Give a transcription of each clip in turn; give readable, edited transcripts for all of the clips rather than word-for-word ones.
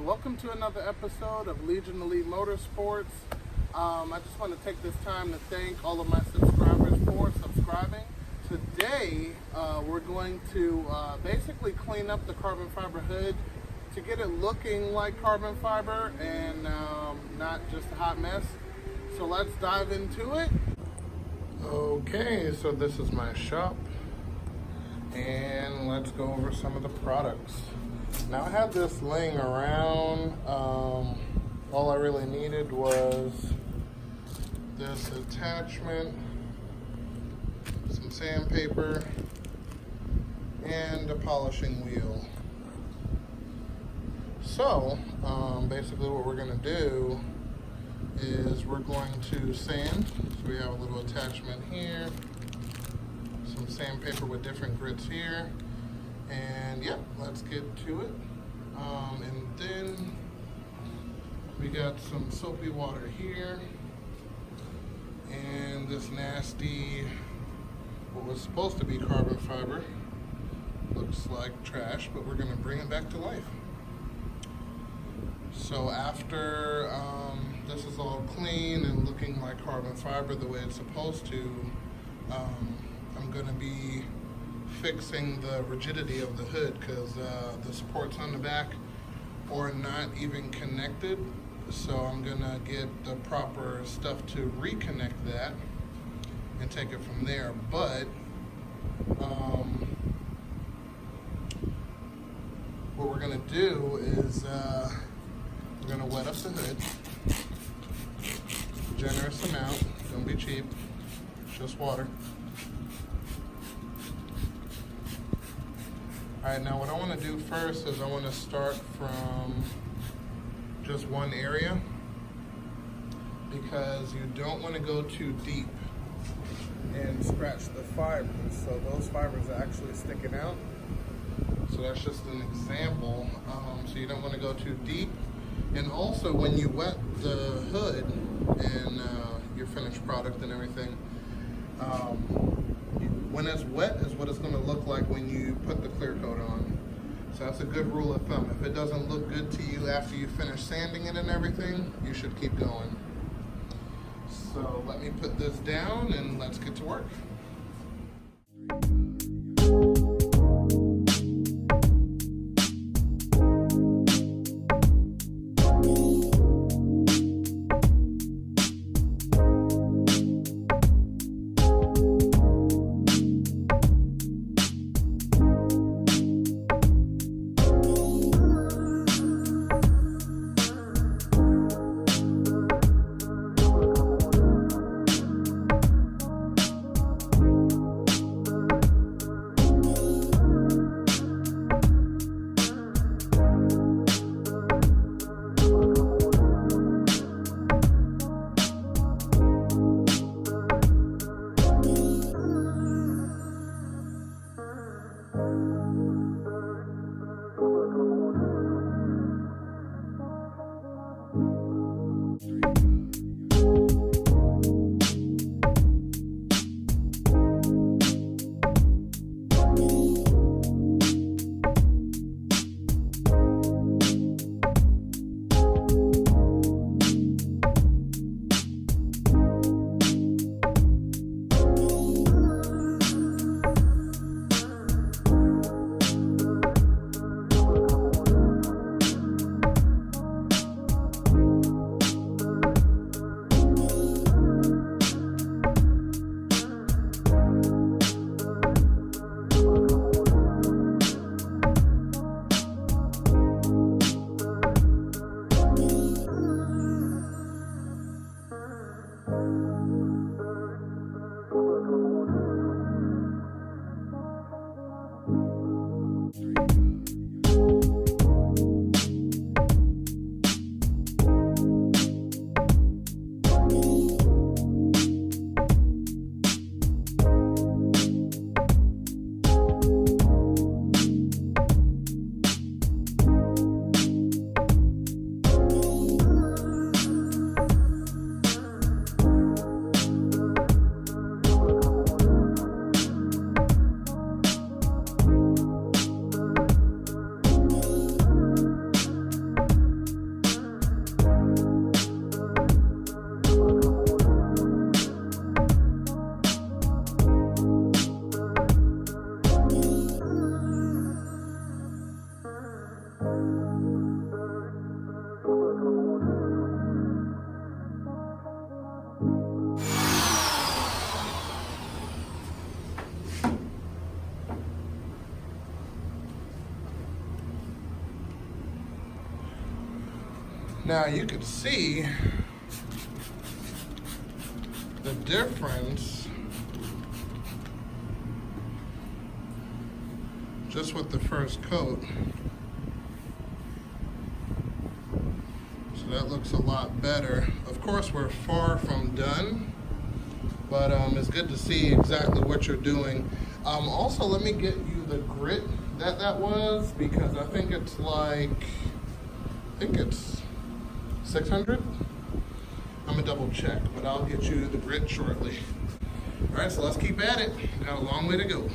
Welcome to another episode of Legion Elite Motorsports. I just want to take this time to thank all of my subscribers for subscribing. Today, we're going to basically clean up the carbon fiber hood to get it looking like carbon fiber and not just a hot mess. So let's dive into it. Okay, so this is my shop, and let's go over some of the products. Now I had this laying around. All I really needed was this attachment, some sandpaper, and a polishing wheel. So basically what we're going to do is we're going to sand. So we have a little attachment here, some sandpaper with different grits here. And yep, let's get to it. And then we got some soapy water here, and this nasty, what was supposed to be carbon fiber, looks like trash, but we're gonna bring it back to life. So after this is all clean and looking like carbon fiber the way it's supposed to, I'm gonna be fixing the rigidity of the hood because the supports on the back are not even connected. So I'm gonna get the proper stuff to reconnect that and take it from there. But what we're gonna do is we're gonna wet up the hood, generous amount, don't be cheap, just water. Alright, now what I want to do first is I want to start from just one area, because you don't want to go too deep and scratch the fibers. So those fibers are actually sticking out. So that's just an example. So you don't want to go too deep. And also when you wet the hood and your finished product and everything, when it's wet is what it's going to look like when you put the clear coat on. So that's a good rule of thumb. If it doesn't look good to you after you finish sanding it and everything, you should keep going. So let me put this down and let's get to work. Now you can see the difference just with the first coat. So that looks a lot better. Of course, we're far from done, but it's good to see exactly what you're doing. Also, let me get you the grit that was, because I think it's 600. I'm gonna double check, but I'll get you the grit shortly. All right, so let's keep at it. Got a long way to go.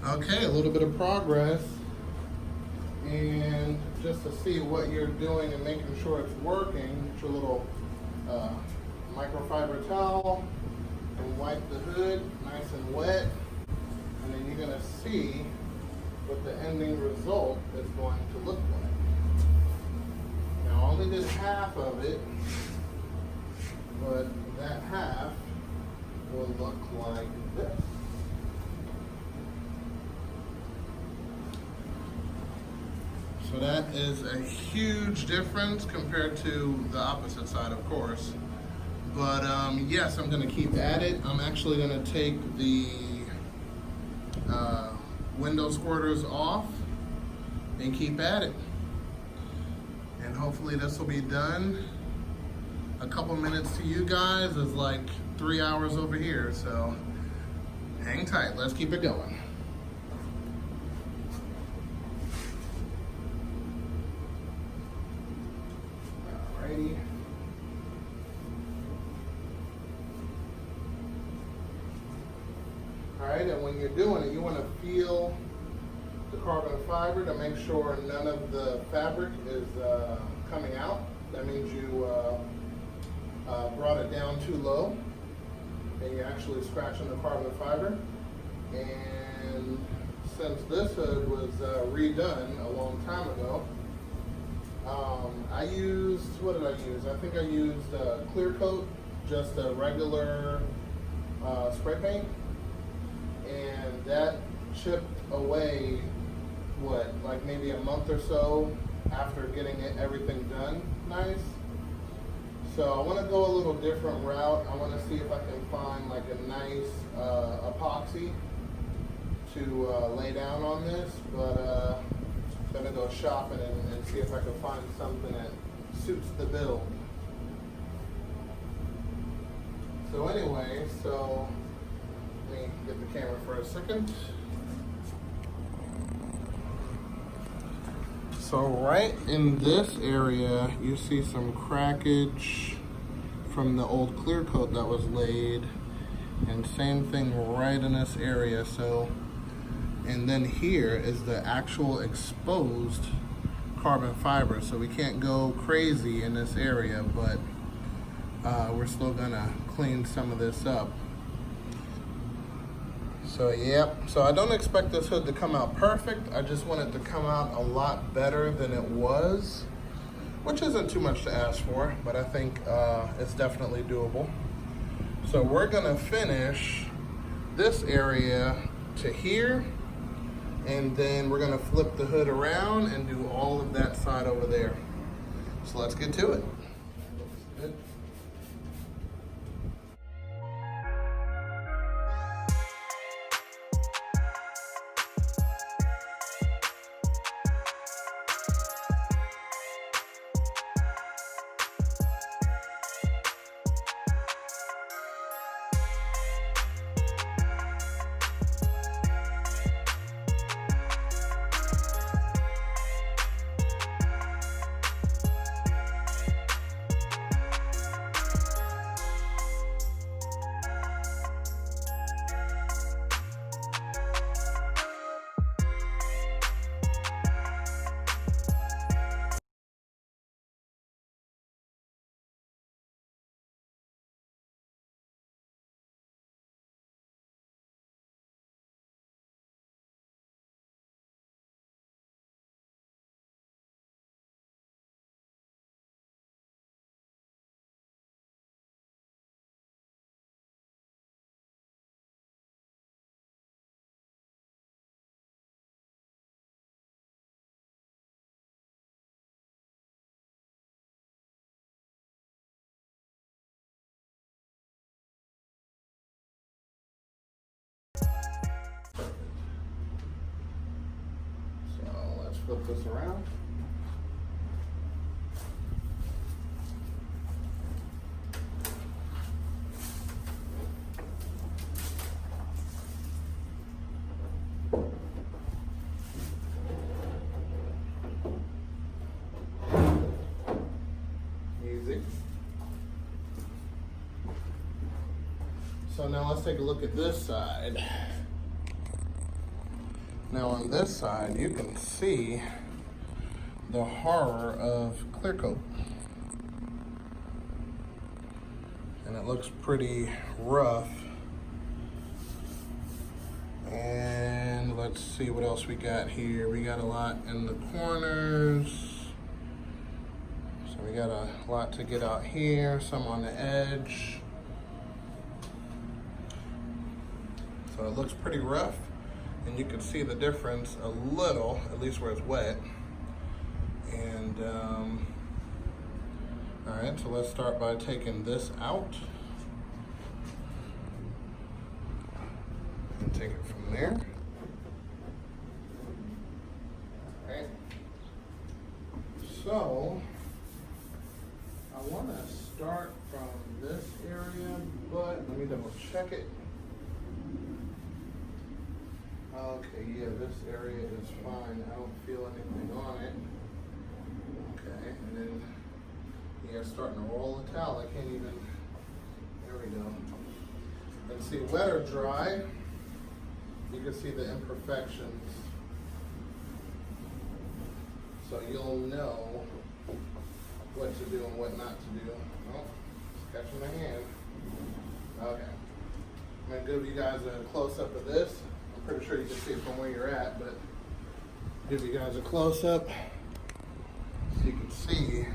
Okay, a little bit of progress, and just to see what you're doing and making sure it's working, get your little microfiber towel and wipe the hood nice and wet, and then you're going to see what the ending result is going to look like. Now I only did half of it, but that half will look like this. So that is a huge difference compared to the opposite side, of course. But yes, I'm going to keep at it. I'm actually going to take the window squirters off and keep at it. And hopefully this will be done. A couple minutes to you guys is like 3 hours over here. So hang tight. Let's keep it going. Alrighty. Alright, and when you're doing it, you want to feel the carbon fiber to make sure none of the fabric is coming out. That means you brought it down too low and you're actually scratching the carbon fiber. And since this hood was redone a long time ago, I used, what did I use? I think I used clear coat, just a regular spray paint, and that chipped away, what, like maybe a month or so after getting everything done nice. So I want to go a little different route. I want to see if I can find like a nice epoxy to lay down on this, but I'm gonna go shopping and see if I can find something that suits the build. So anyway, let me get the camera for a second. So right in this area, you see some crackage from the old clear coat that was laid, and same thing right in this area. So, and then here is the actual exposed carbon fiber. So we can't go crazy in this area, but we're still gonna clean some of this up. So yep, so I don't expect this hood to come out perfect. I just want it to come out a lot better than it was, which isn't too much to ask for, but I think it's definitely doable. So we're gonna finish this area to here, and then we're gonna flip the hood around and do all of that side over there. So let's get to it. Good. So let's flip this around. Easy. So now let's take a look at this side. Now on this side, you can see the horror of clear coat. And it looks pretty rough. And let's see what else we got here. We got a lot in the corners. So we got a lot to get out here, some on the edge. So it looks pretty rough. And you can see the difference a little, at least where it's wet. And, all right, so let's start by taking this out. And take it from there. All right. So, I want to start from this area, but let me double check it. Okay, yeah, this area is fine. I don't feel anything on it. Okay, and then yeah, starting to roll the towel. I can't even, there we go. And see, wet or dry, you can see the imperfections. So you'll know what to do and what not to do. Oh, it's catching my hand. Okay. I'm gonna give you guys a close-up of this. Pretty sure you can see it from where you're at, but give you guys a close-up. you can see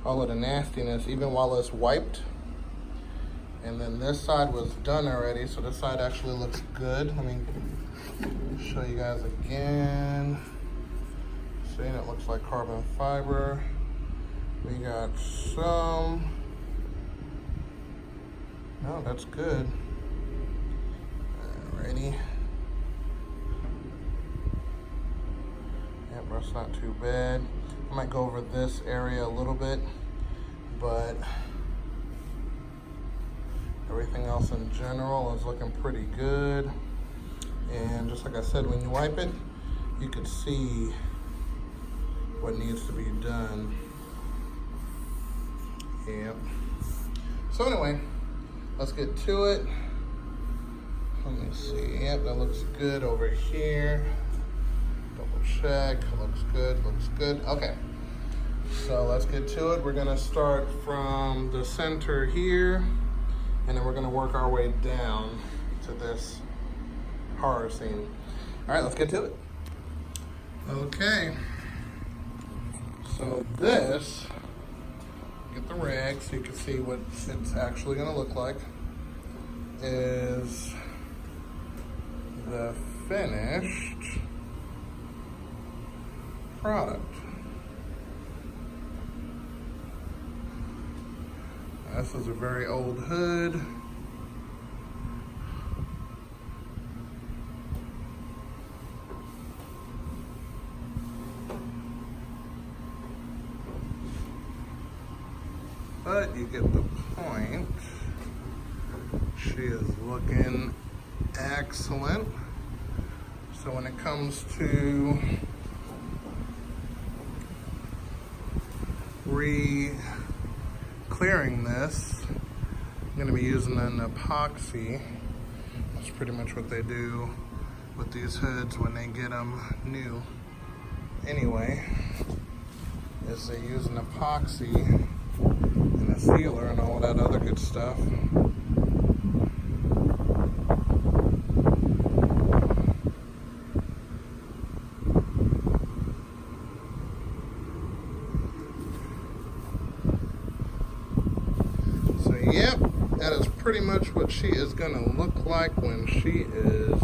all of the nastiness, even while it's wiped. And then this side was done already, so this side actually looks good. Let me show you guys again. See, it looks like carbon fiber. We got some. No, that's good. Alrighty. Yep, that's not too bad. I might go over this area a little bit, but everything else in general is looking pretty good. And just like I said, when you wipe it, you can see what needs to be done. Yep. So anyway, let's get to it. Let me see. Yep, that looks good over here. Double check. Looks good, looks good. Okay. So let's get to it. We're gonna start from the center here, and then we're gonna work our way down to this horror scene. All right, let's get to it. Okay. So this, get the rag so you can see what it's actually gonna look like, is the finished product. This is a very old hood. But you get the point. She is looking excellent. So when it comes to clearing this, I'm going to be using an epoxy. That's pretty much what they do with these hoods when they get them new. Anyway, is they use an epoxy and a sealer and all that other good stuff. Yep, that is pretty much what she is going to look like when she is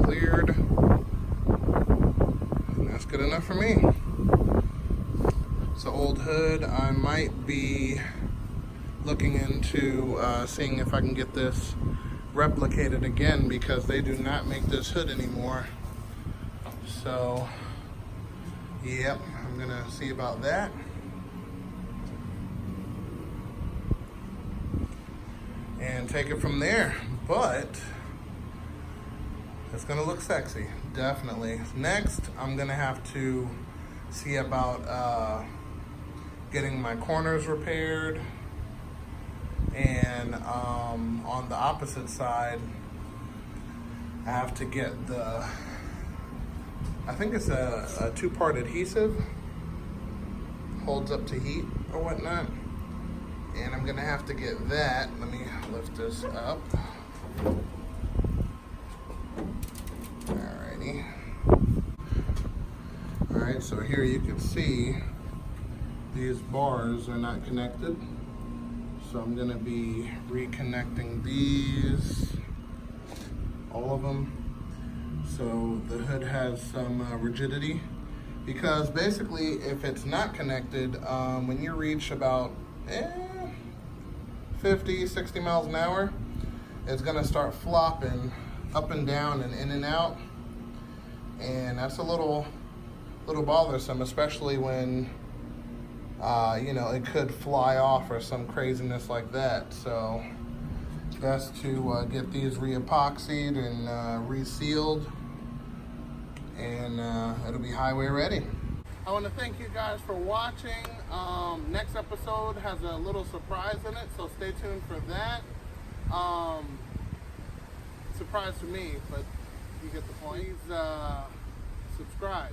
cleared. And that's good enough for me. So old hood, I might be looking into seeing if I can get this replicated again, because they do not make this hood anymore. So, yep, I'm going to see about that. And take it from there. But it's gonna look sexy, definitely. Next, I'm gonna have to see about getting my corners repaired, and on the opposite side, I have to get the, I think it's a two-part adhesive, holds up to heat or whatnot. And I'm gonna have to get that. Let me lift this up. Alrighty. Alright, so here you can see these bars are not connected. So I'm gonna be reconnecting these, all of them. So the hood has some rigidity, because basically if it's not connected, when you reach about 50, 60 miles an hour, it's gonna start flopping up and down and in and out. And that's a little bothersome, especially when, you know, it could fly off or some craziness like that. So best to get these re-epoxied and resealed, and it'll be highway ready. I want to thank you guys for watching. Next episode has a little surprise in it, so stay tuned for that. Surprise to me, but you get the point. Please subscribe.